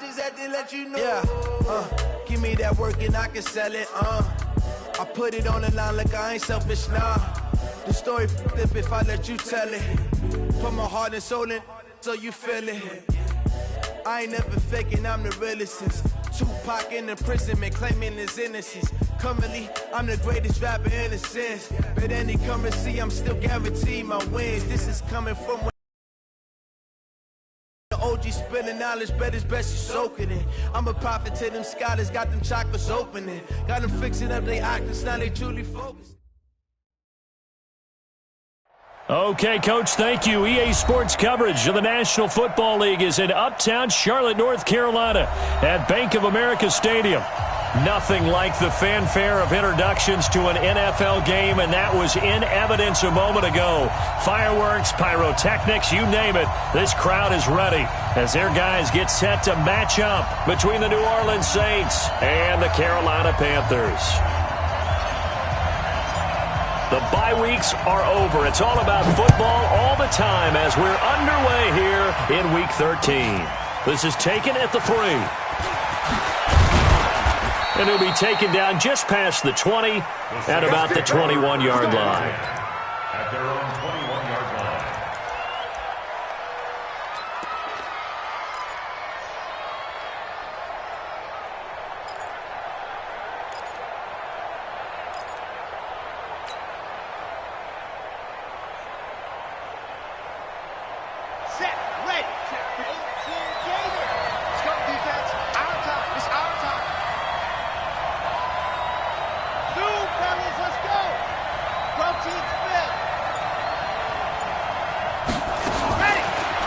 just had to let you know. Yeah, give me that work and I can sell it. I put it on the line like I ain't selfish, nah. The story flip if I let you tell it. Put my heart and soul in so you feel it. I ain't never faking, I'm the realest since Tupac in imprisonment, claiming his innocence. Currently, I'm the greatest rapper in a sense. But any currency, I'm still guaranteed my wins. This is coming from when the OG spilling knowledge, but it's best you soak it in. I'm a prophet to them scholars, got them chakras opening. Got them fixing up their octaves, now they truly focused. Okay, Coach, thank you. EA Sports coverage of the National Football League is in uptown Charlotte, North Carolina at Bank of America Stadium. Nothing like the fanfare of introductions to an NFL game, and that was in evidence a moment ago. Fireworks, pyrotechnics, you name it. This crowd is ready as their guys get set to match up between the New Orleans Saints and the Carolina Panthers. The bye weeks are over. It's all about football all the time as we're underway here in Week 13. This is taken at the 3. And he'll be taken down just past the 20 at about the 21-yard line. At their own 21-yard line. Set, ready. Let's go, defense. Our time. It's our time. Zoom, fellas, let's go. Protein spin. Ready.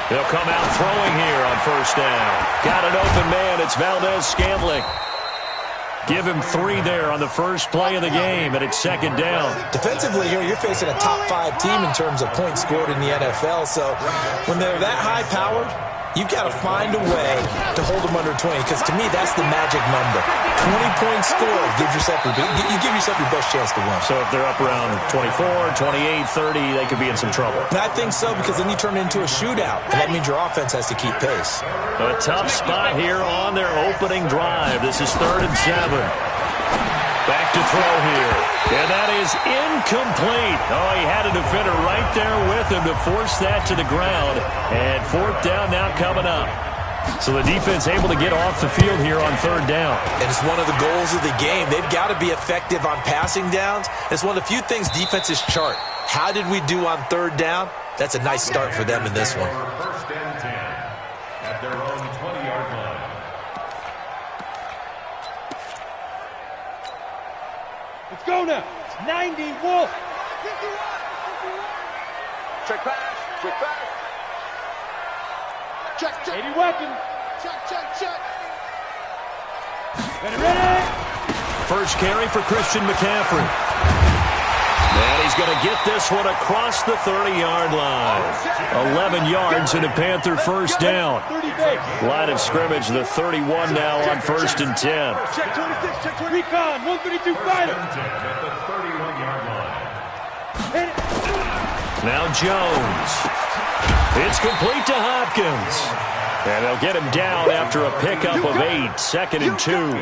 They'll come out throwing here on first down. Got an open man. It's Valdez-Scantling. Give him 3 there on the first play of the game, and it's second down. Defensively here, you're facing a top-5 team in terms of points scored in the NFL. So when they're that high-powered, you've got to find a way to hold them under 20, because to me, that's the magic number. 20 points scored gives yourself you give yourself your best chance to win. So if they're up around 24, 28, 30, they could be in some trouble. And I think so, because then you turn it into a shootout, and that means your offense has to keep pace. A tough spot here on their opening drive. This is 3rd and 7. Back to throw here. And that is incomplete. Oh, he had a defender right there with him to force that to the ground. And 4th down now coming up. So the defense able to get off the field here on 3rd down. And it's one of the goals of the game. They've got to be effective on passing downs. It's one of the few things defenses chart. How did we do on 3rd down? That's a nice start for them in this one. First and 10 at their own 20-yard line. Let's go now. It's 90, Wolf. Check pass. Check pass. Check, check. 80 weapon. Check, check, check. Ready, ready. First carry for Christian McCaffrey. And he's going to get this one across the 30-yard line. 11 yards and a Panther first down. Line of scrimmage, the 31 now on 1st and 10. Check 26, check 20. Recon, 132 fighter. At the 31-yard line. Now Jones. It's complete to Hopkins. And they'll get him down after a pickup of 8, 2nd and 2.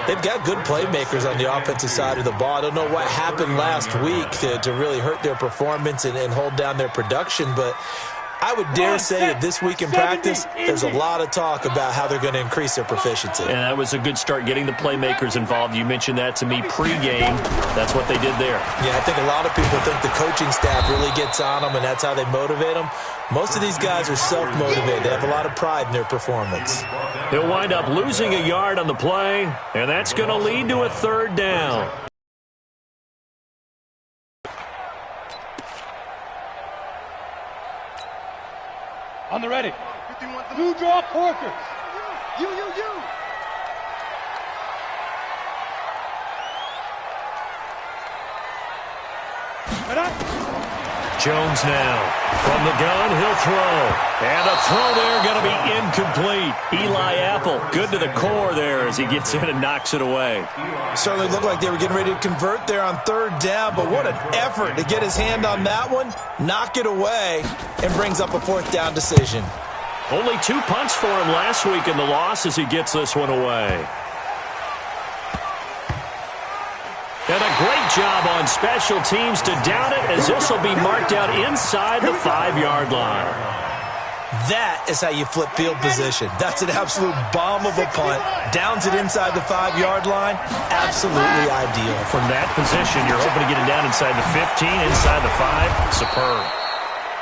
They've got good playmakers on the offensive side of the ball. I don't know what happened last week to really hurt their performance and hold down their production, but I would dare say that this week in practice, there's a lot of talk about how they're going to increase their proficiency. And that was a good start, getting the playmakers involved. You mentioned that to me pregame. That's what they did there. Yeah, I think a lot of people think the coaching staff really gets on them, and that's how they motivate them. Most of these guys are self-motivated. They have a lot of pride in their performance. He'll wind up losing a yard on the play, and that's going to lead to a 3rd down. On the ready. Two draw Corkers. You. Right up. Jones now. From the gun, he'll throw. And a throw there going to be incomplete. Eli Apple, good to the core there as he gets in and knocks it away. Certainly looked like they were getting ready to convert there on 3rd down, but what an effort to get his hand on that one, knock it away, and brings up a 4th down decision. Only 2 punts for him last week in the loss as he gets this one away. And a great job on special teams to down it, as this will be marked out inside the 5-yard line. That is how you flip field position. That's an absolute bomb of a punt. Downs it inside the 5-yard line. Absolutely ideal. From that position, you're hoping to get it down inside the 15, inside the 5. Superb.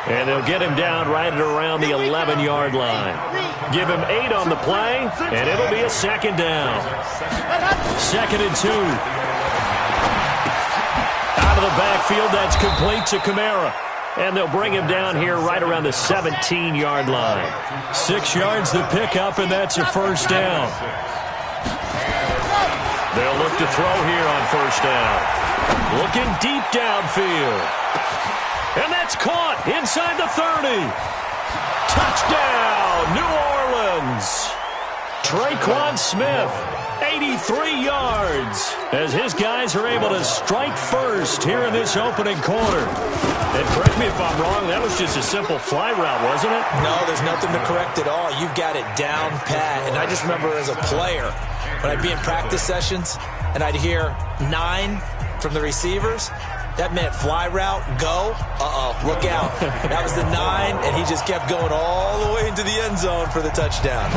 And they'll get him down right at around the 11-yard line. Give him 8 on the play, and it'll be a second down. 2nd and 2. Out of the backfield, that's complete to Kamara. And they'll bring him down here right around the 17-yard line. 6 yards the pickup, and that's a first down. They'll look to throw here on first down. Looking deep downfield. And that's caught inside the 30. Touchdown, New Orleans. Traquan Smith, 83 yards, as his guys are able to strike first here in this opening quarter. And correct me if I'm wrong, that was just a simple fly route, wasn't it? No, there's nothing to correct at all. You've got it down pat. And I just remember as a player, when I'd be in practice sessions and I'd hear 9 from the receivers, that meant fly route, go, look out. That was the 9, and he just kept going all the way into the end zone for the touchdown.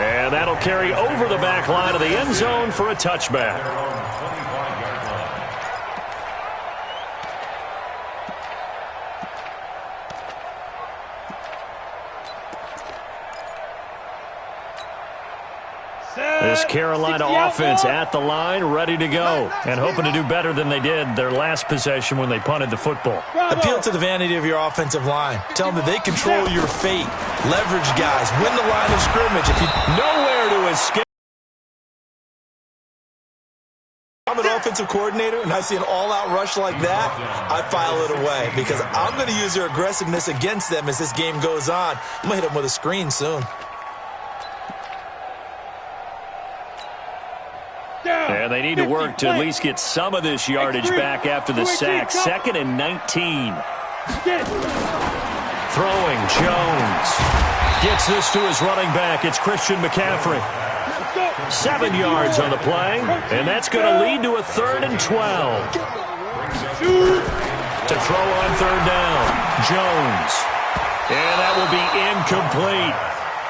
And that'll carry over the back line of the end zone for a touchback. This Carolina offense at the line, ready to go, and hoping to do better than they did their last possession when they punted the football. Appeal to the vanity of your offensive line. Tell them that they control your fate. Leverage guys. Win the line of scrimmage. If you nowhere to escape. I'm an offensive coordinator, and I see an all-out rush like that, I file it away because I'm going to use their aggressiveness against them as this game goes on. I'm going to hit them with a screen soon. And they need to work to at least get some of this yardage back after the sack. 2nd and 19. Throwing, Jones. Gets this to his running back. It's Christian McCaffrey. 7 yards on the play, and that's going to lead to a 3rd and 12. To throw on 3rd down, Jones. And that will be incomplete.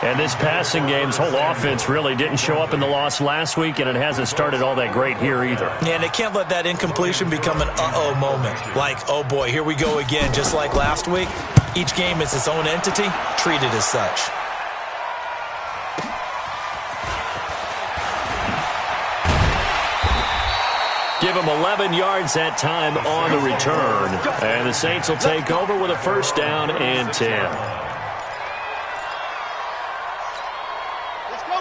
And this passing game's whole offense really didn't show up in the loss last week, and it hasn't started all that great here either. Yeah, and they can't let that incompletion become an uh-oh moment. Like, oh boy, here we go again, just like last week. Each game is its own entity, treated as such. Give them 11 yards that time on the return. And the Saints will take over with a first down and 10.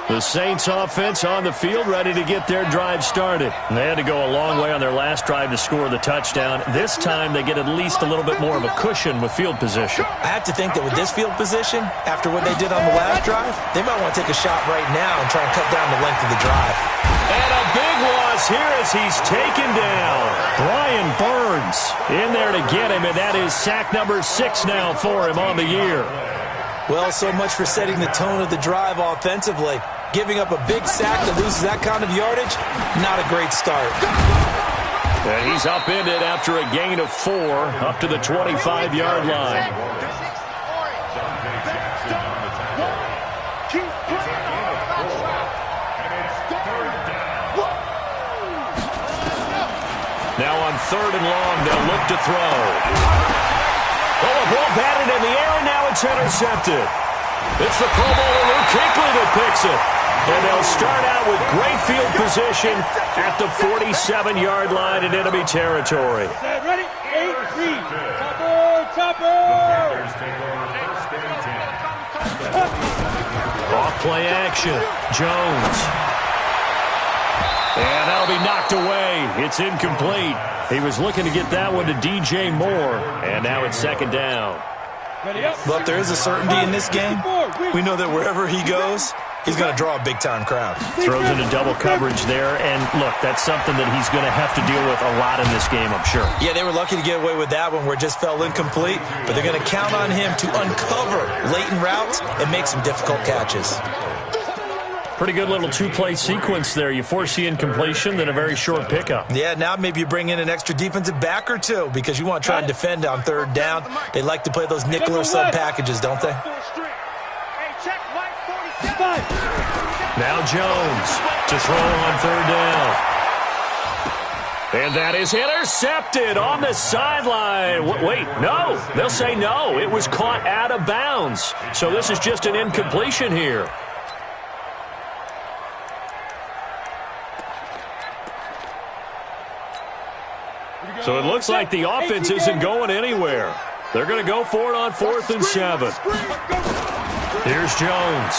The Saints offense on the field ready to get their drive started. They had to go a long way on their last drive to score the touchdown. This time they get at least a little bit more of a cushion with field position. I have to think that with this field position, after what they did on the last drive, they might want to take a shot right now and try and cut down the length of the drive. And a big loss here as he's taken down. Brian Burns in there to get him, and that is sack number 6 now for him on the year. Well, so much for setting the tone of the drive offensively. Giving up a big sack that loses that kind of yardage, not a great start. And he's upended after a gain of 4 up to the 25-yard line. Now on 3rd and long, they'll look to throw. Oh, a ball batted in the air, and now it's intercepted. It's the Pro Bowler Luke Kuechly that picks it. And they'll start out with great field position at the 47-yard line in enemy territory. Ready? 8-3. Topper! Off play action. Jones. And that'll be knocked away. It's incomplete. He was looking to get that one to DJ Moore. And now it's 2nd down. But there is a certainty in this game. We know that wherever he goes, he's going to draw a big-time crowd. Throws into double coverage there, and look, that's something that he's going to have to deal with a lot in this game, I'm sure. Yeah, they were lucky to get away with that one where it just fell incomplete, but they're going to count on him to uncover latent routes and make some difficult catches. Pretty good little two-play sequence there. You force the incompletion, then a very short pickup. Yeah, now maybe you bring in an extra defensive back or two because you want to try and defend on third down. They like to play those nickel or sub packages, don't they? Now Jones to throw on third down. And that is intercepted on the sideline. Wait, no. They'll say no. It was caught out of bounds. So this is just an incompletion here. So it looks like the offense isn't going anywhere. They're going to go for it on 4th and 7. Here's Jones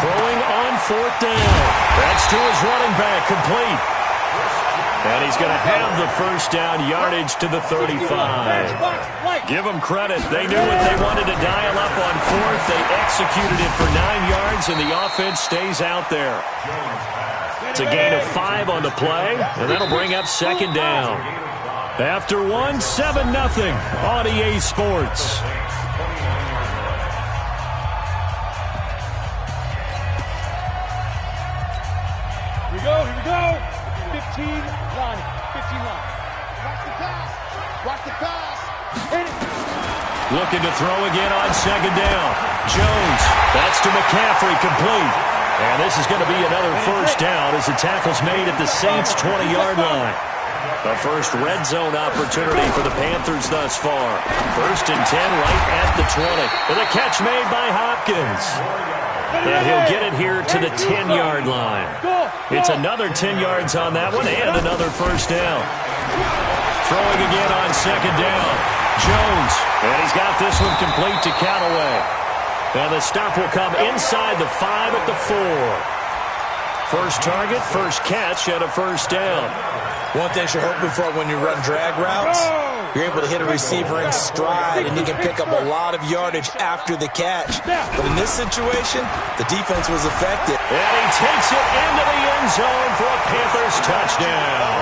throwing on 4th down. That's to his running back, complete. And he's going to have the first down, yardage to the 35. Give them credit. They knew what they wanted to dial up on 4th. They executed it for 9 yards, and the offense stays out there. It's a gain of 5 on the play, and that'll bring up 2nd down. After 1, 7-0 on EA Sports. Here we go. 15 line. 15 line. Watch the pass. Watch the pass. Hit it. Looking to throw again on 2nd down. Jones, that's to McCaffrey, complete. And this is going to be another first down as the tackle's made at the Saints' 20-yard line. The first red zone opportunity for the Panthers thus far. 1st and 10 right at the 20. With a catch made by Hopkins. And he'll get it here to the 10-yard line. It's another 10 yards on that one and another first down. Throwing again on 2nd down. Jones. And he's got this one complete to Callaway. And the stop will come inside the 5 at the 4. First target, first catch, and a first down. One thing you're hoping for when you run drag routes, you're able to hit a receiver in stride, and you can pick up a lot of yardage after the catch. But in this situation, the defense was effective. And he takes it into the end zone for a Panthers touchdown.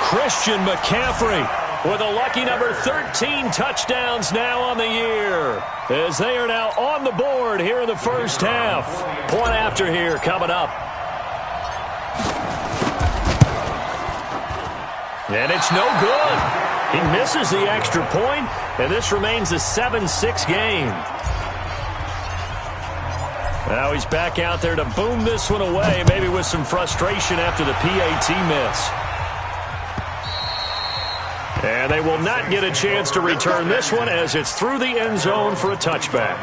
Christian McCaffrey with a lucky number 13 touchdowns now on the year, as they are now on the board here in the first half. Point after here coming up. And it's no good. He misses the extra point, and this remains a 7-6 game. Now he's back out there to boom this one away, maybe with some frustration after the PAT miss. And they will not get a chance to return this one as it's through the end zone for a touchback.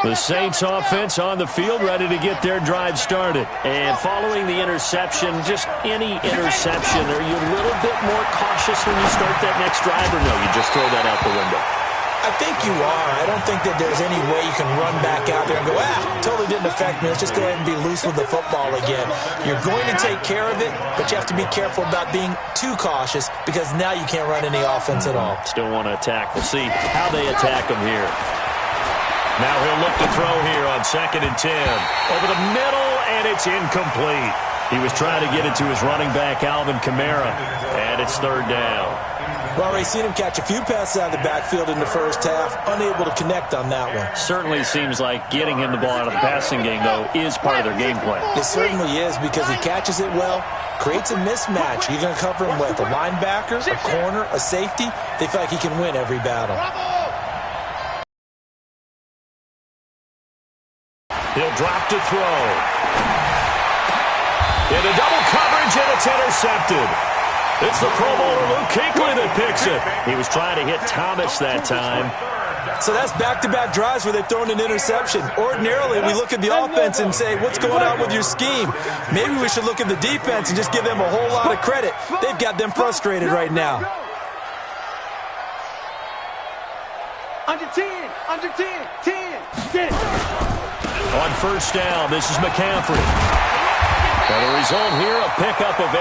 The Saints offense on the field, ready to get their drive started. And following the interception, just any interception, are you a little bit more cautious when you start that next drive, or no, you just throw that out the window? I think you are. I don't think that there's any way you can run back out there and go, totally didn't affect me. Let's just go ahead and be loose with the football again. You're going to take care of it, but you have to be careful about being too cautious because now you can't run any offense at all. Still want to attack. We'll see how they attack them here. Now he'll look to throw here on 2nd and 10. Over the middle, and it's incomplete. He was trying to get it to his running back, Alvin Kamara, and it's 3rd down. Well, already seen him catch a few passes out of the backfield in the first half, unable to connect on that one. Certainly seems like getting him the ball out of the passing game, though, is part of their game plan. It certainly is because he catches it well, creates a mismatch. You're going to cover him with a linebacker, a corner, a safety. They feel like he can win every battle. He'll drop to throw. Into double coverage, and it's intercepted. It's the Pro Bowler Luke Kuechly that picks it. He was trying to hit Thomas that time. So that's back-to-back drives where they've thrown an interception. Ordinarily, we look at the offense and say, what's going on with your scheme? Maybe we should look at the defense and just give them a whole lot of credit. They've got them frustrated right now. Under 10, 10. Get it. On first down, this is McCaffrey. And the result here, a pickup of 8.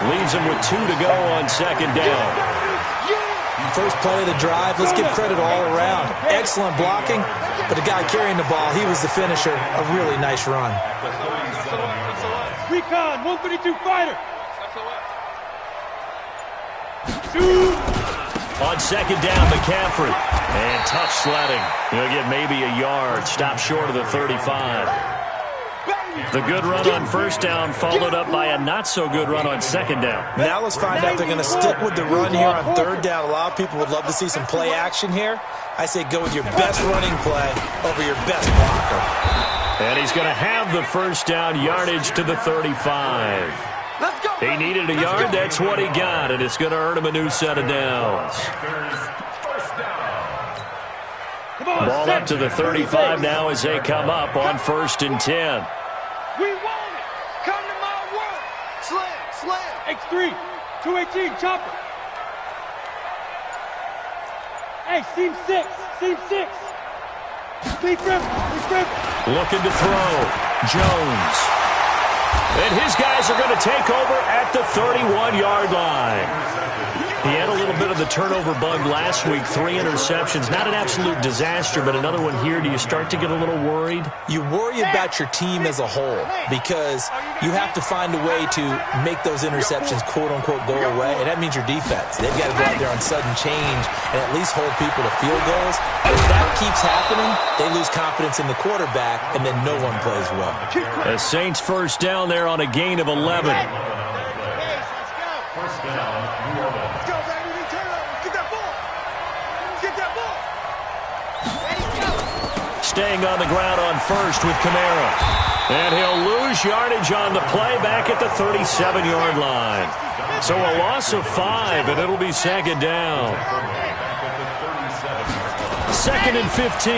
Leaves him with 2 to go on second down. First play of the drive, let's give credit all around. Excellent blocking, but the guy carrying the ball, he was the finisher. A really nice run. Recon, 132 fighter. On second down, McCaffrey. And tough sledding. He'll get maybe a yard. Stop short of the 35. The good run on first down followed up by a not-so-good run on second down. Now let's find out if they're going to stick with the run here on third down. A lot of people would love to see some play action here. I say go with your best running play over your best blocker. And he's going to have the first down, yardage to the 35. He needed a yard. That's what he got, and it's going to earn him a new set of downs. Ball up to the 35 now as they come up on 1st and 10. We want it. Come to my world. Slam. X3, 218, chopper. Hey, seam 6. Lead grip. Looking to throw. Jones. And his guys are going to take over at the 31-yard line. He had a little bit of the turnover bug last week. 3 interceptions. Not an absolute disaster, but another one here. Do you start to get a little worried? You worry about your team as a whole because you have to find a way to make those interceptions, quote-unquote, go away. And that means your defense. They've got to go out there on sudden change and at least hold people to field goals. If that keeps happening, they lose confidence in the quarterback, and then no one plays well. The Saints first down there on a gain of 11. Staying on the ground on first with Kamara. And he'll lose yardage on the play back at the 37-yard line. So a loss of 5, and it'll be second down. 2nd and 15.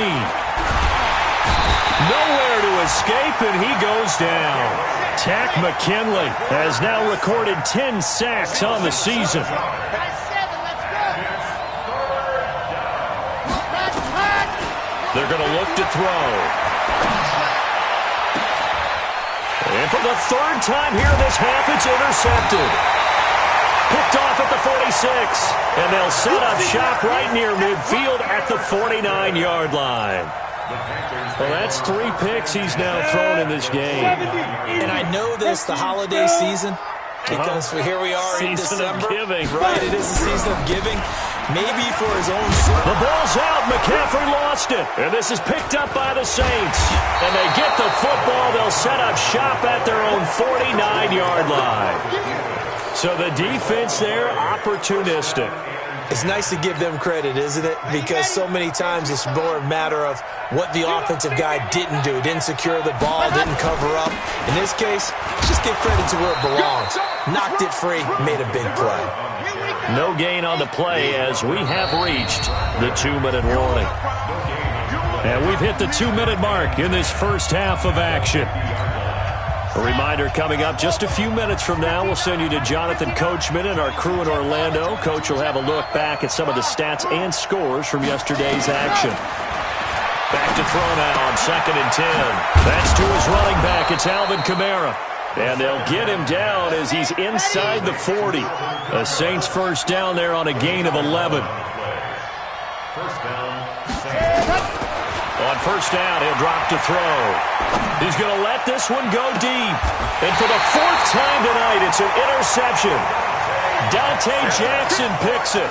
Nowhere to escape, and he goes down. Tack McKinley has now recorded 10 sacks on the season. They're going to look to throw. And for the 3rd time here this half, it's intercepted. Picked off at the 46. And they'll set up shop right near midfield at the 49-yard line. Well, that's 3 picks he's now thrown in this game. And I know this, the holiday season, because here we are in December. Of giving. Right, it is the season of giving. Maybe for his own sake. The ball's out. McCaffrey lost it. And this is picked up by the Saints. And they get the football. They'll set up shop at their own 49-yard line. So the defense there, opportunistic. It's nice to give them credit, isn't it? Because so many times it's more a matter of what the offensive guy didn't do. Didn't secure the ball, didn't cover up. In this case, just give credit to where it belongs. Knocked it free, made a big play. No gain on the play as we have reached the 2-minute warning. And we've hit the 2-minute mark in this first half of action. A reminder coming up just a few minutes from now, we'll send you to Jonathan Coachman and our crew in Orlando. Coach will have a look back at some of the stats and scores from yesterday's action. Back to throw now on 2nd and 10. That's to his running back. It's Alvin Kamara. And they'll get him down as he's inside the 40. The Saints first down there on a gain of 11. On first down, he'll drop to throw. He's going to let this one go deep. And for the 4th time tonight, it's an interception. Dante Jackson picks it.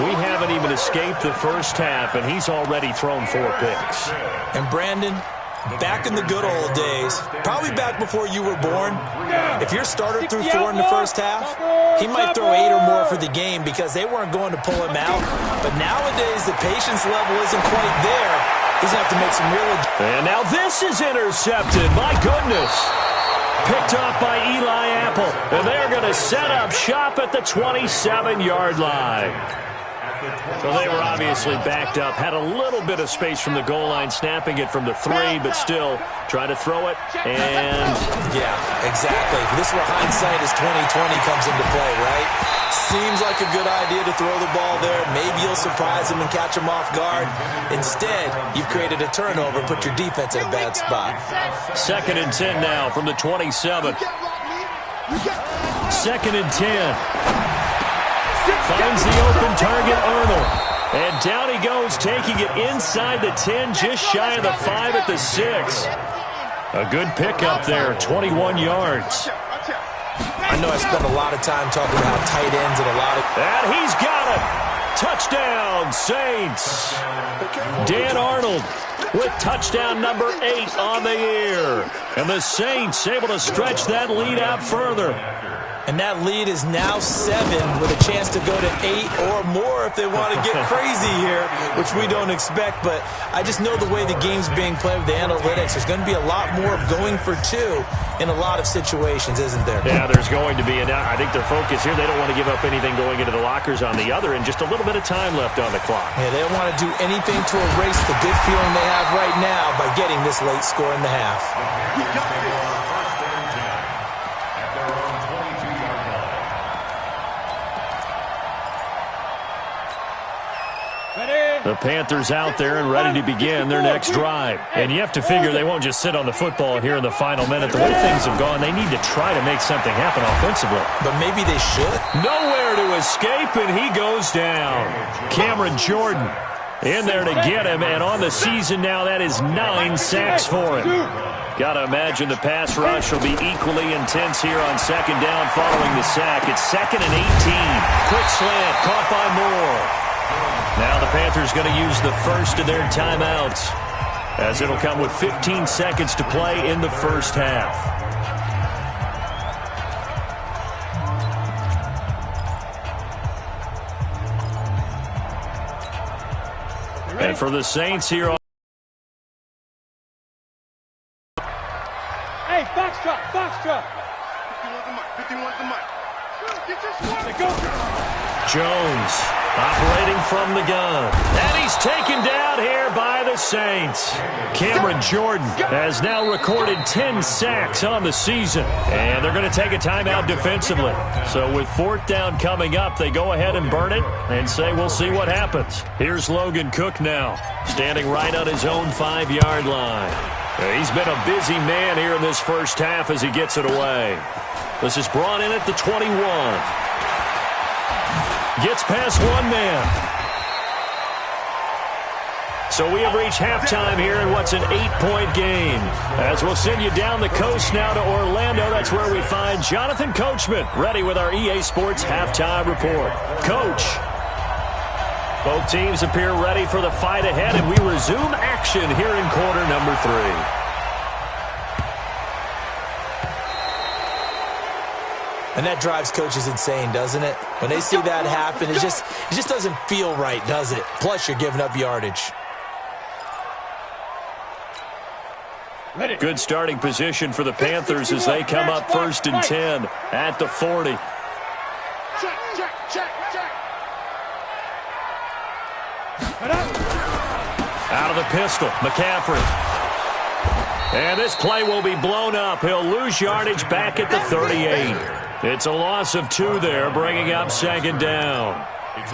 We haven't even escaped the first half, and he's already thrown 4 picks. And Brandon, back in the good old days, probably back before you were born, if your starter threw 4 in the first half, he might throw 8 or more for the game because they weren't going to pull him out. But nowadays, the patience level isn't quite there. He's going to have to make some real... And now this is intercepted. My goodness. Picked off by Eli Apple. And they're going to set up shop at the 27-yard line. So they were obviously backed up, had a little bit of space from the goal line, snapping it from the 3, but still trying to throw it, and... Yeah, exactly. This is where hindsight is 20/20 comes into play, right? Seems like a good idea to throw the ball there. Maybe you'll surprise him and catch him off guard. Instead, you've created a turnover, put your defense in a bad spot. 2nd and 10 now from the 27. 2nd and 10. Finds the open target, Arnold. And down he goes, taking it inside the 10, just shy of the 5 at the 6. A good pickup there, 21 yards. I know I spent a lot of time talking about tight ends and a lot of... And he's got it. Touchdown, Saints. Dan Arnold with touchdown number 8 on the year. And the Saints able to stretch that lead out further. And that lead is now 7 with a chance to go to 8 or more if they want to get crazy here, which we don't expect. But I just know the way the game's being played with the analytics, there's going to be a lot more of going for 2 in a lot of situations, isn't there? Yeah, there's going to be. And I think their focus here, they don't want to give up anything going into the lockers on the other, and just a little bit of time left on the clock. Yeah, they don't want to do anything to erase the good feeling they have right now by getting this late score in the half. The Panthers out there and ready to begin their next drive. And you have to figure they won't just sit on the football here in the final minute. The way things have gone, they need to try to make something happen offensively. But maybe they should. Nowhere to escape, and he goes down. Cameron Jordan in there to get him, and on the season now, that is 9 sacks for him. Got to imagine the pass rush will be equally intense here on 2nd down following the sack. It's 2nd and 18. Quick slant, caught by Moore. Now the Panthers going to use the first of their timeouts, as it'll come with 15 seconds to play in the first half. And for the Saints here on... Hey, box truck. 51's the mic. Get your squad. Go. Jones operating from the gun. And he's taken down here by the Saints. Cameron Jordan has now recorded 10 sacks on the season. And they're going to take a timeout defensively. So with 4th down coming up, they go ahead and burn it and say we'll see what happens. Here's Logan Cook now, standing right on his own 5-yard line. He's been a busy man here in this first half as he gets it away. This is brought in at the 21. Gets past one man. So we have reached halftime here in what's an 8-point game. As we'll send you down the coast now to Orlando, that's where we find Jonathan Coachman, ready with our EA Sports Halftime Report. Coach, both teams appear ready for the fight ahead, and we resume action here in quarter number 3. And that drives coaches insane, doesn't it? When they see that happen, it just doesn't feel right, does it? Plus, you're giving up yardage. Good starting position for the Panthers as they come up 1st and 10 at the 40. Check. Out of the pistol, McCaffrey. And this play will be blown up. He'll lose yardage back at the 38. It's a loss of 2 there, bringing up 2nd down.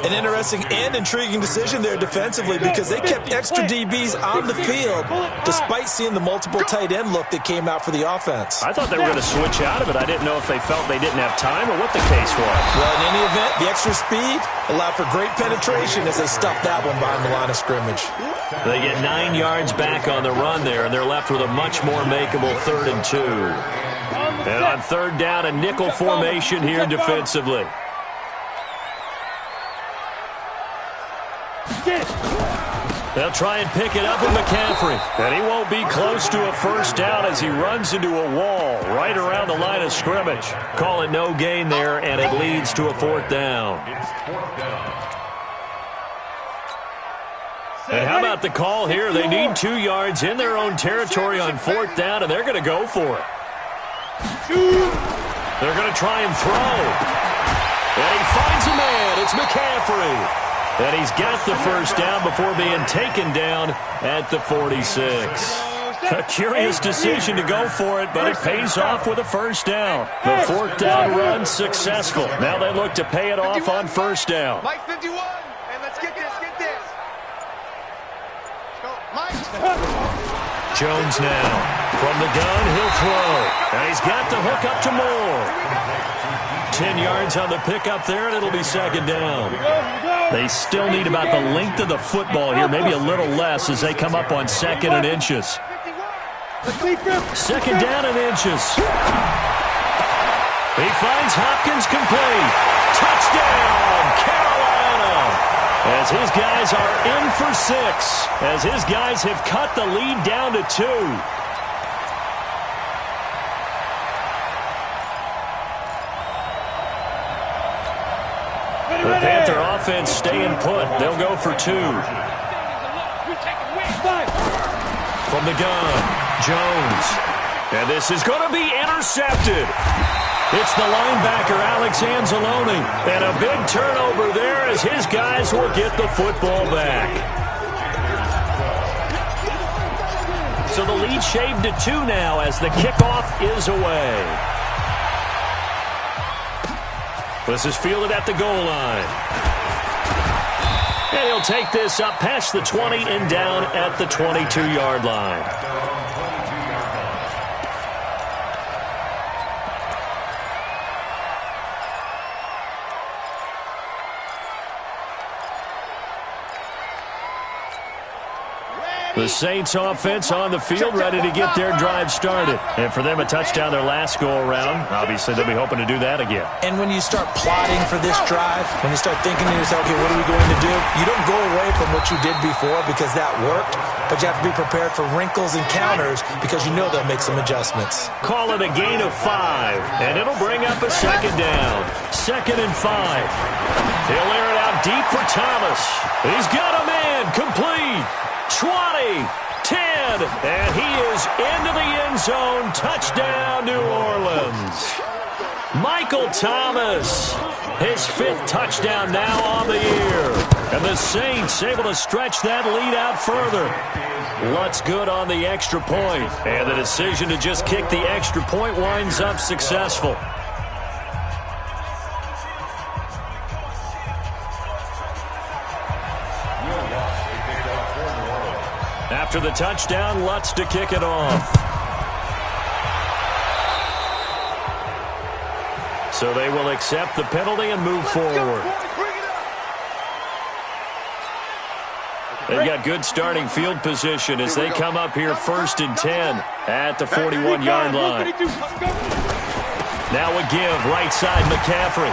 An interesting and intriguing decision there defensively because they kept extra DBs on the field despite seeing the multiple tight end look that came out for the offense. I thought they were going to switch out of it. I didn't know if they felt they didn't have time or what the case was. Well, in any event, the extra speed allowed for great penetration as they stuffed that one behind the line of scrimmage. They get 9 yards back on the run there, and they're left with a much more makeable 3rd and 2. And on 3rd down, a nickel formation here defensively. They'll try and pick it up with McCaffrey. And he won't be close to a 1st down as he runs into a wall right around the line of scrimmage. Call it no gain there, and it leads to a 4th down. And how about the call here? They need 2 yards in their own territory on 4th down, and they're going to go for it. They're going to try and throw. And he finds a man. It's McCaffrey. And he's got the first down before being taken down at the 46. A curious decision to go for it, but it pays off with a first down. The fourth down run successful. Now they look to pay it off on first down. Mike 51, and let's get this, get this. Go, Mike. Jones now. From the gun, he'll throw. And he's got the hook up to Moore. 10 yards on the pickup there, and it'll be second down. They still need about the length of the football here, maybe a little less as they come up on second and inches. Second down and inches. He finds Hopkins complete. Touchdown, Carolina! As his guys are in for 6. As his guys have cut the lead down to 2. The Panther offense staying put. They'll go for 2. From the gun. Jones. And this is going to be intercepted. It's the linebacker, Alex Anzalone. And a big turnover there as his guys will get the football back. So the lead shaved to 2 now as the kickoff is away. This is fielded at the goal line. And he'll take this up past the 20 and down at the 22-yard line. The Saints offense on the field, ready to get their drive started. And for them, a touchdown their last go-around. Obviously, they'll be hoping to do that again. And when you start plotting for this drive, when you start thinking to yourself, okay, what are we going to do? You don't go away from what you did before because that worked, but you have to be prepared for wrinkles and counters because you know they'll make some adjustments. Call it a gain of 5, and it'll bring up a second down. 2nd and 5. He'll air it out deep for Thomas. He's got a man complete. 20, 10, and he is into the end zone. Touchdown, New Orleans. Michael Thomas, his 5th touchdown now on the year. And the Saints able to stretch that lead out further. Lutz good on the extra point. And the decision to just kick the extra point winds up successful. After the touchdown, Lutz to kick it off. So they will accept the penalty and move forward. They've got good starting field position as they come up here 1st and 10 at the 41-yard line. Now a give, right side McCaffrey.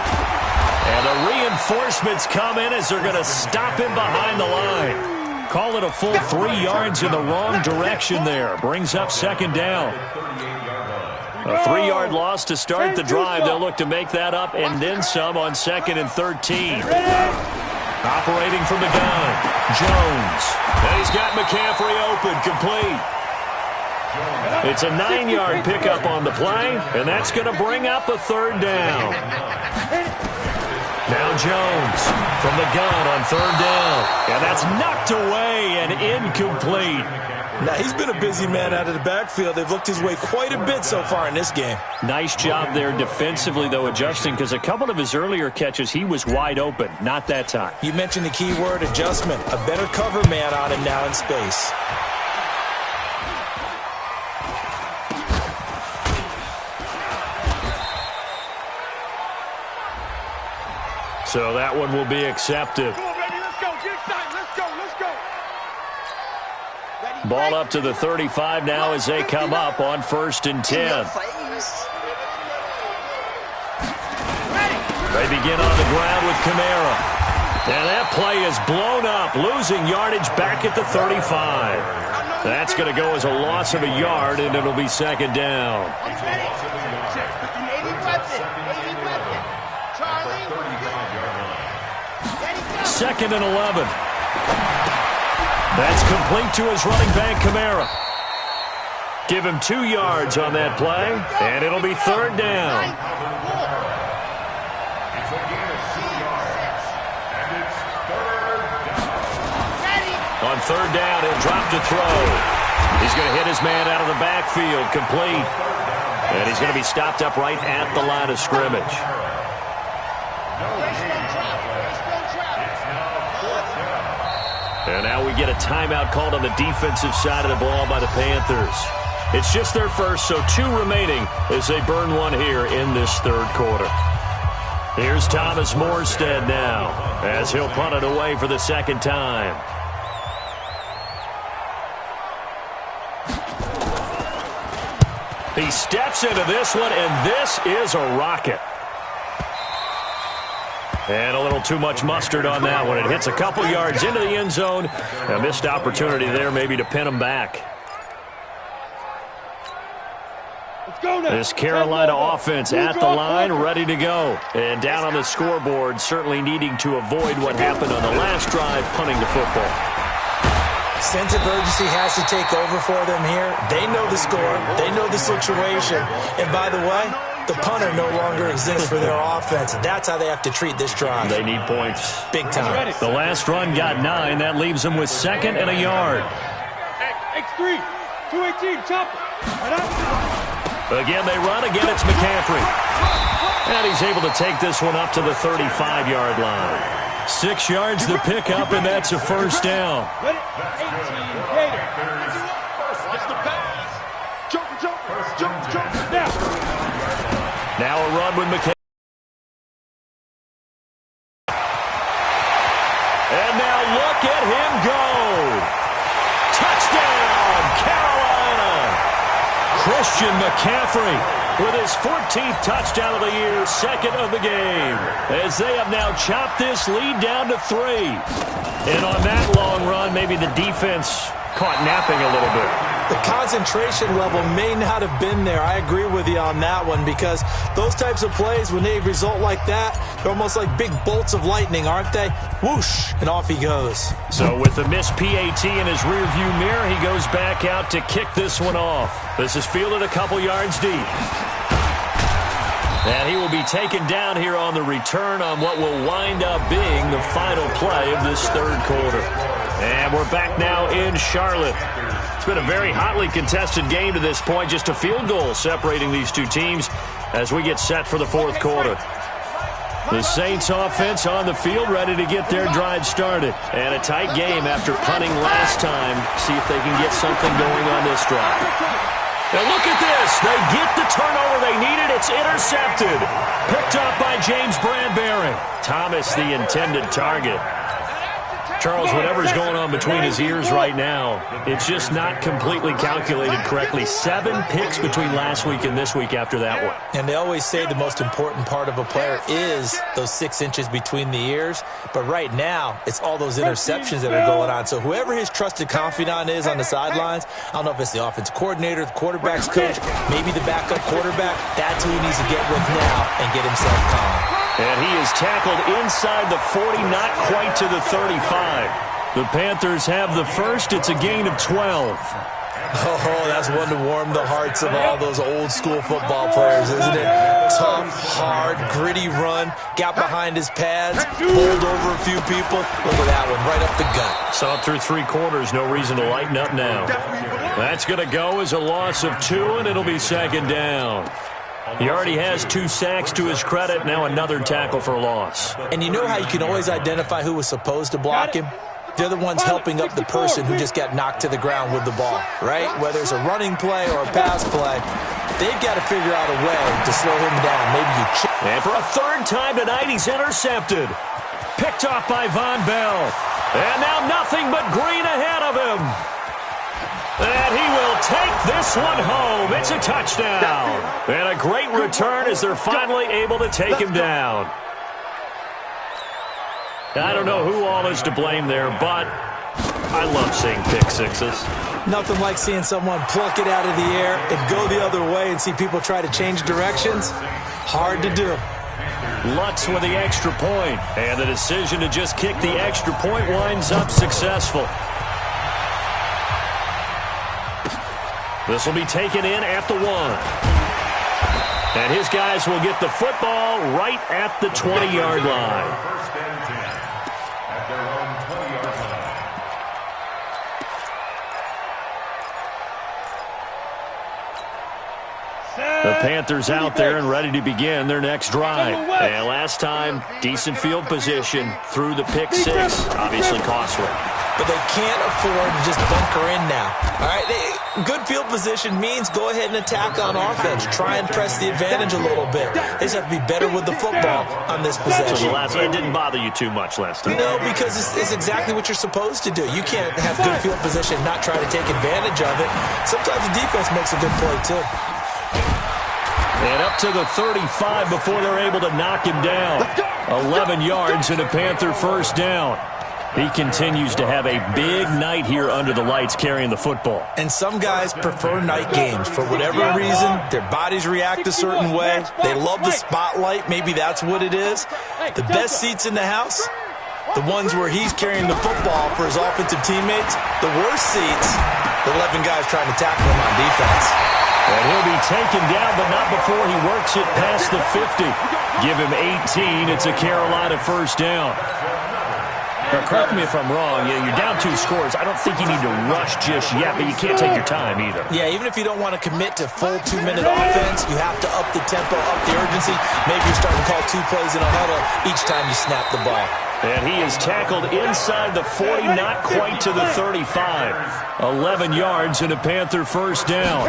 And the reinforcements come in as they're going to stop him behind the line. Call it a full 3 yards in the wrong direction there. Brings up second down. A 3-yard loss to start the drive. They'll look to make that up and then some on 2nd and 13. Operating from the gun, Jones. And he's got McCaffrey open, complete. It's a 9-yard pickup on the play, and that's going to bring up a 3rd down. Now Jones from the gun on 3rd down. And that's knocked away and incomplete. Now, he's been a busy man out of the backfield. They've looked his way quite a bit so far in this game. Nice job there defensively, though, adjusting, because a couple of his earlier catches, he was wide open. Not that time. You mentioned the key word, adjustment. A better cover man on him now in space. So that one will be accepted. Come on, baby, let's go. Get excited. Let's go. Let's go. Ready, Ball up to the 35 now as they come up on 1st and 10. They begin on the ground with Kamara. And that play is blown up, losing yardage back at the 35. That's going to go as a loss of a yard, and it'll be second down. Second and 11. That's complete to his running back, Kamara. Give him 2 yards on that play, and it'll be 3rd down. It's a gain of 6 yards, and it's 3rd third down. He'll drop to throw. He's going to hit his man out of the backfield, complete. And he's going to be stopped up right at the line of scrimmage. And now we get a timeout called on the defensive side of the ball by the Panthers. It's just their first, so 2 remaining as they burn one here in this third quarter. Here's Thomas Morstead now as he'll punt it away for the second time. He steps into this one, and this is a rocket. And a little too much mustard on that one. It hits a couple yards into the end zone. A missed opportunity there maybe to pin him back. This Carolina offense at the line, ready to go. And down on the scoreboard, certainly needing to avoid what happened on the last drive, punting the football. Sense of urgency has to take over for them here. They know the score. They know the situation. And by the way, the punter no longer exists for their offense. That's how they have to treat this drive. They need points. Big time. The last run got 9. That leaves them with 2nd and a yard. X3, 218, chop. Again, they run. Again, it's McCaffrey. And he's able to take this one up to the 35-yard line. 6 yards to pick up, and that's a first down. Now a run with McCaffrey. And now look at him go. Touchdown, Carolina. Christian McCaffrey with his 14th touchdown of the year, 2nd of the game, as they have now chopped this lead down to 3. And on that long run, maybe the defense caught napping a little bit. The concentration level may not have been there. I agree with you on that one, because those types of plays, when they result like that, they're almost like big bolts of lightning, aren't they? Whoosh, and off he goes. So with the missed PAT in his rearview mirror, he goes back out to kick this one off. This is fielded a couple yards deep. And he will be taken down here on the return on what will wind up being the final play of this third quarter. And we're back now in Charlotte. It's been a very hotly contested game to this point. Just a field goal separating these two teams as we get set for the fourth quarter. The Saints offense on the field, ready to get their drive started. And a tight game after punting last time. See if they can get something going on this drive. Now look at this. They get the turnover they needed. It's intercepted. Picked up by James Bradbury. Thomas, the intended target. Charles, whatever's going on between his ears right now, it's just not completely calculated correctly. 7 picks between last week and this week after that one. And they always say the most important part of a player is those 6 inches between the ears. But right now, it's all those interceptions that are going on. So whoever his trusted confidant is on the sidelines, I don't know if it's the offensive coordinator, the quarterback's coach, maybe the backup quarterback, that's who he needs to get with now and get himself calm. And he is tackled inside the 40, not quite to the 35. The Panthers have the first. It's a gain of 12. Oh, that's one to warm the hearts of all those old school football players, isn't it? Tough, hard, gritty run. Got behind his pads, bowled over a few people. Look at that one, right up the gut. Saw it through 3 quarters. No reason to lighten up now. That's going to go as a loss of 2, and it'll be second down. He already has 2 sacks to his credit. Now another tackle for a loss. And you know how you can always identify who was supposed to block him? They're the ones helping up the person who just got knocked to the ground with the ball, right? Whether it's a running play or a pass play, they've got to figure out a way to slow him down. Maybe you chip. And for a 3rd time tonight, he's intercepted. Picked off by Von Bell. And now nothing but green ahead of him. And he will take this one home. It's a touchdown. And a great return as they're finally able to take him down. I don't know who all is to blame there, but I love seeing pick sixes. Nothing like seeing someone pluck it out of the air and go the other way and see people try to change directions. Hard to do. Lutz with the extra point. And the decision to just kick the extra point winds up successful. This will be taken in at the 1. And his guys will get the football right at the 20-yard line. Panthers out there and ready to begin their next drive. And last time, decent field position through the pick six. Obviously costly. But they can't afford to just bunker in now. All right, good field position means go ahead and attack on offense. Try and press the advantage a little bit. They just have to be better with the football on this possession. So the last one didn't bother you too much last time. No, because it's exactly what you're supposed to do. You can't have good field position and not try to take advantage of it. Sometimes the defense makes a good play, too. And up to the 35 before they're able to knock him down. 11 yards and a Panther first down. He continues to have a big night here under the lights carrying the football. And some guys prefer night games. For whatever reason, their bodies react a certain way. They love the spotlight. Maybe that's what it is. The best seats in the house, the ones where he's carrying the football for his offensive teammates. The worst seats, the 11 guys trying to tackle him on defense. And he'll be taken down, but not before he works it past the 50. Give him 18. It's a Carolina first down. Now, correct me if I'm wrong. Yeah, you're down 2 scores. I don't think you need to rush just yet, but you can't take your time either. Yeah, even if you don't want to commit to full 2-minute offense, you have to up the tempo, up the urgency. Maybe you're starting to call 2 plays in a huddle each time you snap the ball. And he is tackled inside the 40, not quite to the 35. 11 yards and a Panther first down.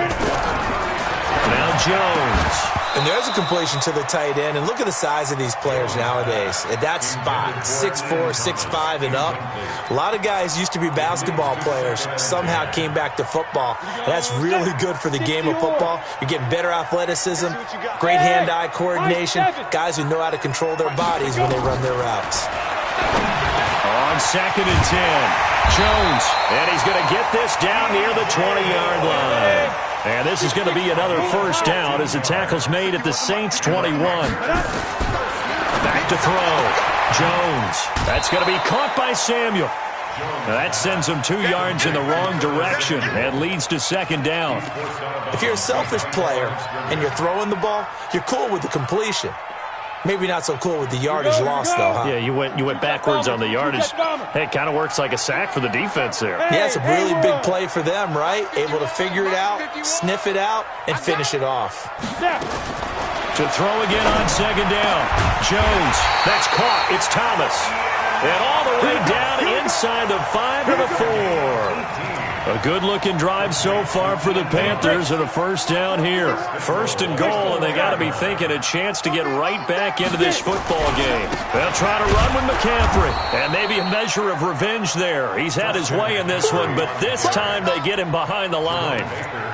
Now Jones. And there's a completion to the tight end. And look at the size of these players nowadays. At that spot, 6'4", 6'5", and up. A lot of guys used to be basketball players, somehow came back to football. And that's really good for the game of football. You're getting better athleticism, great hand-eye coordination, guys who know how to control their bodies when they run their routes. On 2nd and 10, Jones. And he's going to get this down near the 20-yard line. And this is going to be another first down as the tackle's made at the Saints' 21. Back to throw. Jones. That's going to be caught by Samuel. That sends him 2 yards in the wrong direction and leads to second down. If you're a selfish player and you're throwing the ball, you're cool with the completion. Maybe not so cool with the yardage loss, though, huh? Yeah, you went backwards on the yardage. Hey, it kind of works like a sack for the defense there. Yeah, it's a really big play for them, right? Able to figure it out, sniff it out, and finish it off. To throw again on second down. Jones. That's caught. It's Thomas. And all the way down inside the 5 to the 4. A good-looking drive so far for the Panthers and a first down here. First and goal, and they got to be thinking a chance to get right back into this football game. They'll try to run with McCaffrey, and maybe a measure of revenge there. He's had his way in this one, but this time they get him behind the line.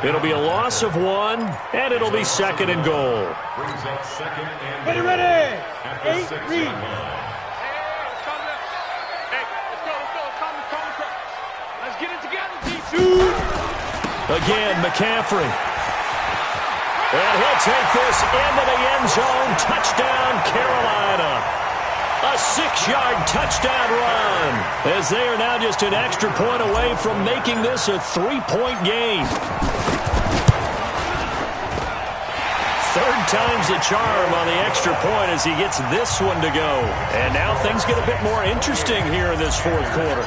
It'll be a loss of 1, and it'll be second and goal. Ready? 8, read. Again, McCaffrey. And he'll take this into the end zone. Touchdown, Carolina. A 6-yard touchdown run. As they are now just an extra point away from making this a 3-point game. Third time's the charm on the extra point as he gets this one to go. And now things get a bit more interesting here in this fourth quarter.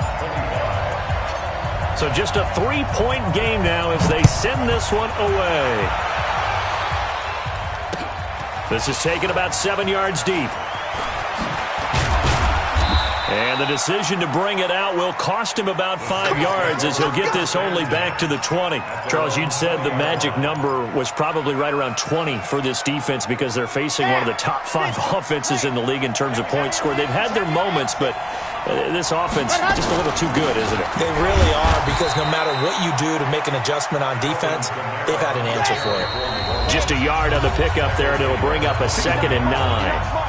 So just a 3-point game now as they send this one away. This is taken about 7 yards deep. And the decision to bring it out will cost him about 5 yards as he'll get this only back to the 20. Charles, you'd said the magic number was probably right around 20 for this defense because they're facing one of the top 5 offenses in the league in terms of points scored. They've had their moments, but this offense just a little too good, isn't it? They really are, because no matter what you do to make an adjustment on defense, they've had an answer for it. Just a yard on the pickup there, and it'll bring up a 2nd and 9.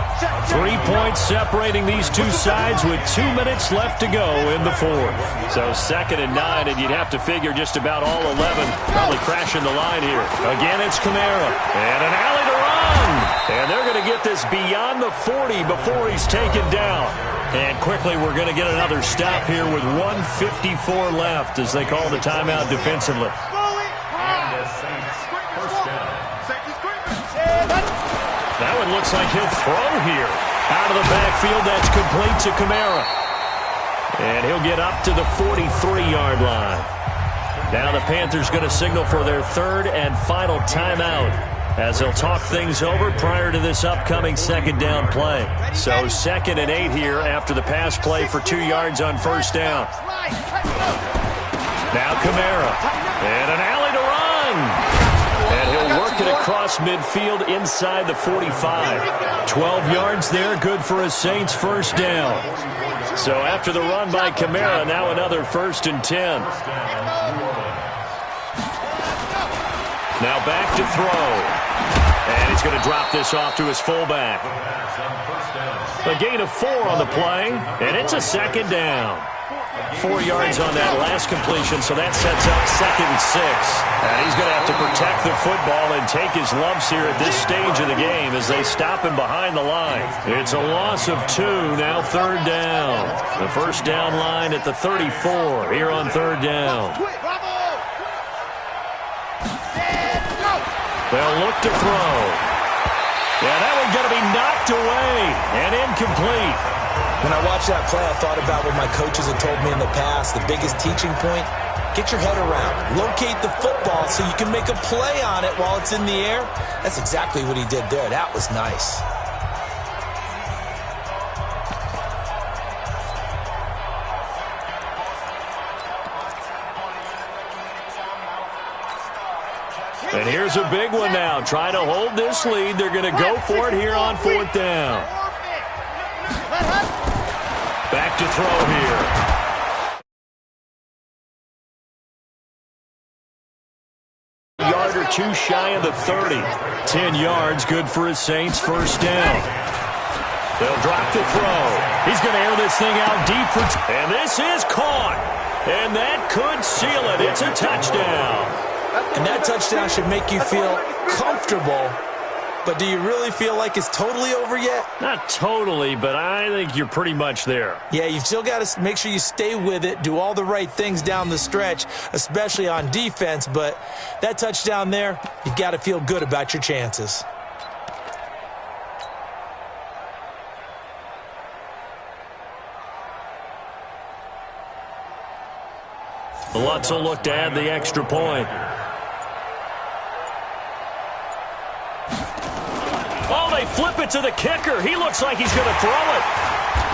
3 points separating these two sides with 2 minutes left to go in the fourth. So 2nd and 9, and you'd have to figure just about all 11 probably crashing the line here. Again, it's Kamara. And an alley to run. And they're going to get this beyond the 40 before he's taken down. And quickly, we're going to get another stop here with 1:54 left as they call the timeout defensively. That one looks like he'll throw here. Out of the backfield, that's complete to Kamara. And he'll get up to the 43-yard line. Now the Panthers going to signal for their 3rd and final timeout. as they'll talk things over prior to this upcoming second down play. So 2nd and 8 here after the pass play for 2 yards on first down. Now Kamara, and an alley to run. And he'll work it across midfield inside the 45. 12 yards there, good for a Saints first down. So after the run by Kamara, now another 1st and 10. Now back to throw. And he's going to drop this off to his fullback. A gain of 4 on the play, and it's a 2nd down. 4 yards on that last completion, so that sets up 2nd and 6. And he's going to have to protect the football and take his lumps here at this stage of the game as they stop him behind the line. It's a loss of 2, now 3rd down. The first down line at the 34 here on 3rd down. They'll look to throw. Yeah, that one's going to be knocked away and incomplete. When I watched that play, I thought about what my coaches had told me in the past. The biggest teaching point, get your head around. Locate the football so you can make a play on it while it's in the air. That's exactly what he did there. That was nice. And here's a big one now. Trying to hold this lead. They're going to go for it here on 4th down. Back to throw here. Yard or 2 shy of the 30. 10 yards, good for his Saints first down. They'll drop to throw. He's going to air this thing out deep for... And this is caught. And that could seal it. It's a touchdown. And that touchdown should make you feel comfortable. But do you really feel like it's totally over yet? Not totally, but I think you're pretty much there. Yeah, you've still got to make sure you stay with it, do all the right things down the stretch, especially on defense. But that touchdown there, you've got to feel good about your chances. Lutz will look to add the extra point. Oh, they flip it to the kicker. He looks like he's going to throw it.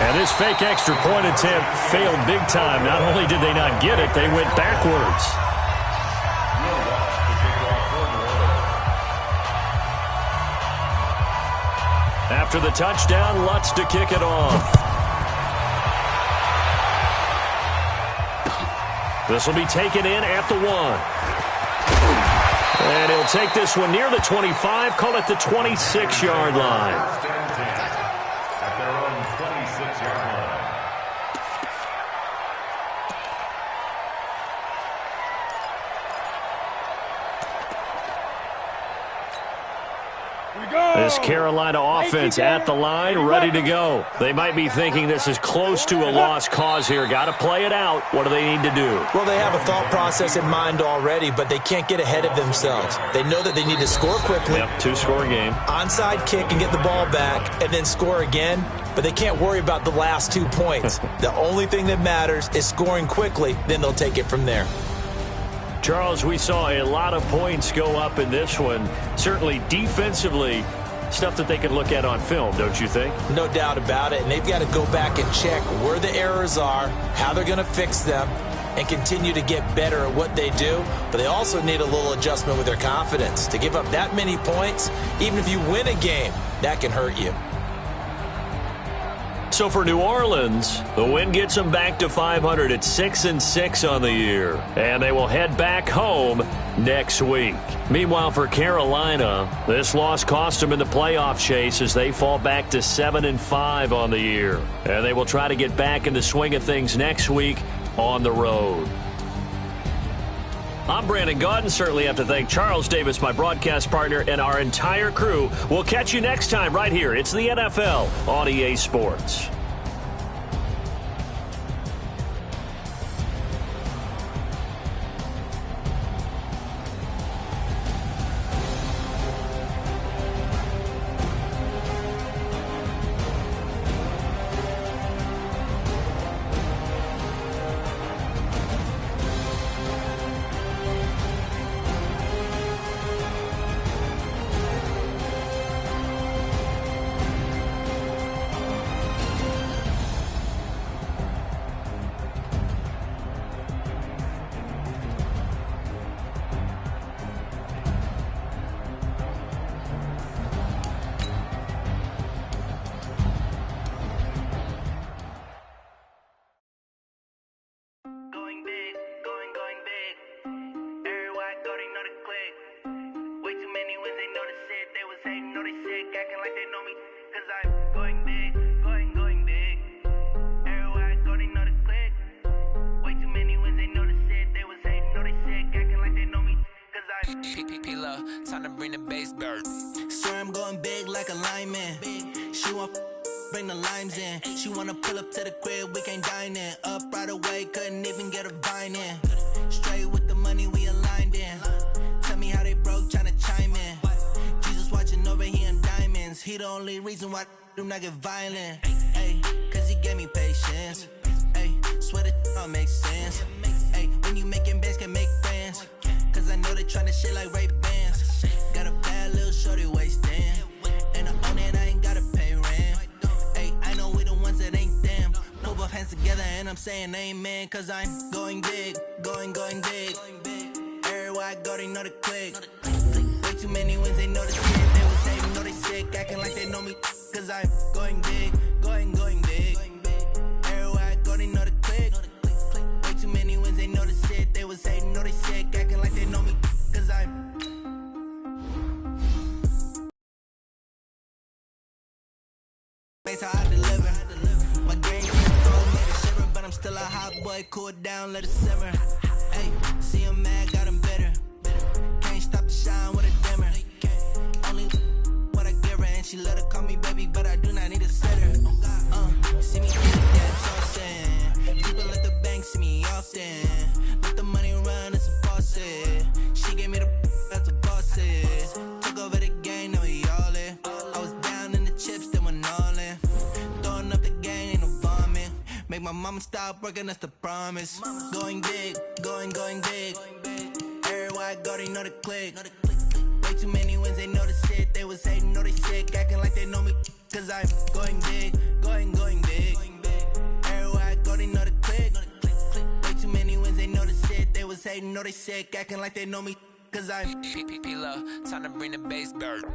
And this fake extra point attempt failed big time. Not only did they not get it, they went backwards. After the touchdown, Lutz to kick it off. This will be taken in at the 1. And he'll take this one near the 25, call it the 26-yard line. At their own 26-yard line. This Carolina offense at the line, ready to go. They might be thinking this is close to a lost cause here. Got to play it out. What do they need to do? Well, they have a thought process in mind already, but they can't get ahead of themselves. They know that they need to score quickly. Yep, 2-score game. Onside kick and get the ball back, and then score again. But they can't worry about the last 2 points. The only thing that matters is scoring quickly. Then they'll take it from there. Charles, we saw a lot of points go up in this one. Certainly defensively, stuff that they could look at on film, don't you think? No doubt about it. And they've got to go back and check where the errors are, how they're going to fix them, and continue to get better at what they do. But they also need a little adjustment with their confidence. To give up that many points, even if you win a game, that can hurt you. So for New Orleans, the win gets them back to 500 at 6-6 on the year. And they will head back home next week. Meanwhile, for Carolina, this loss cost them in the playoff chase as they fall back to 7-5 on the year. And they will try to get back in the swing of things next week on the road. I'm Brandon Gaudin. Certainly have to thank Charles Davis, my broadcast partner, and our entire crew. We'll catch you next time right here. It's the NFL on EA Sports. acting like they know me, cause I'm going big, going big. Everywhere I go, they know the click. Way too many wins, they know the shit. They was hating, know they sick, acting like they know me, cause I'm P-P-P-Love, time to bring the bass bird. Swear I'm going big like a lineman. She want bring the limes in. She wanna pull up to the crib, we can't dine in. Up right away, couldn't even get a vine in. Straight with the money, we aligned in. Tell me how they broke, tryna chime in. Jesus watching over here in diamonds. He the only reason why I do not get violent. Ay, cause he gave me patience. Ay, swear that all makes sense. Ay, when you making bands, can make friends. Cause I know they tryna shit like Ray-Bans. Got a bad little shorty wasting. And I own it, I ain't gotta pay rent. Ay, I know we the ones that ain't them. Put both hands together and I'm saying amen. Cause I'm going big, going big. Everywhere I go, they know the click. Way too many wins, they know the shit. They was hating, know they sick, acting like they know me. Cause I'm going big, going big. Everywhere I go, they know the click. Way too many wins, they know the shit. They was hating, know they sick, acting like they know me. Cause I'm that's how I deliver. My game is throw, made it shiver, but I'm still a hot boy. Cool it down, let it simmer. Hey, see him mad, got him bitter. Can't stop the shine with a dimmer. Only what I give her, and she let her call me baby, but I do not need a sitter. See me get that saucin'. People at the bank see me often. Let the money run, it's a faucet. She gave me the that's a bosses. Took over the game, now we all in. I was down in the chips, then went all in. Throwing up the game, ain't no vomit. Make my mama stop working, that's the promise. Going big, going big. Everywhere I go, they know the click. Way too many wins, they know the shit. They was hating, know they sick, acting like they know me. Cause I'm going big, going big. Everywhere I go, they know the click. Way too many wins, they know the shit. They was hating, know they sick, acting like they know me. Cause I'm P-P-P-Love, time to bring the bass bird.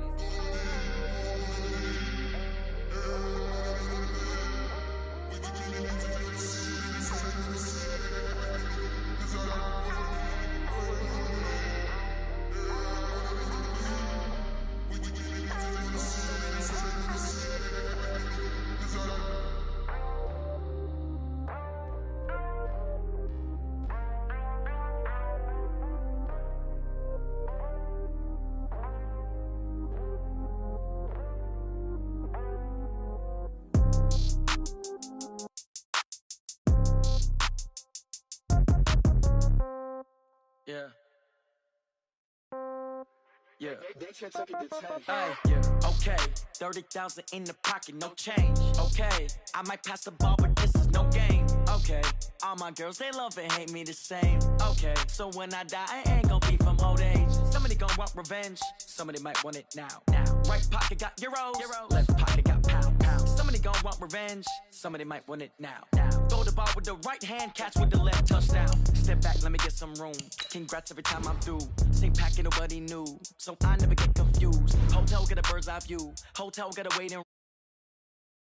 Yeah. Hey, yeah. Okay, 30,000 in the pocket, no change. Okay, I might pass the ball, but this is no game. Okay, all my girls, they love and hate me the same. Okay, so when I die, I ain't gon' be from old age. Somebody gon' want revenge, somebody might want it now. Right pocket got euros, left pocket got pound. Somebody gon' want revenge, somebody might want it now. Throw the ball with the right hand, catch with the left, touchdown. Step back, let me get some room. Congrats every time I'm through. Same packet, nobody knew, so I never get confused. Hotel get a bird's eye view. Hotel get a waiting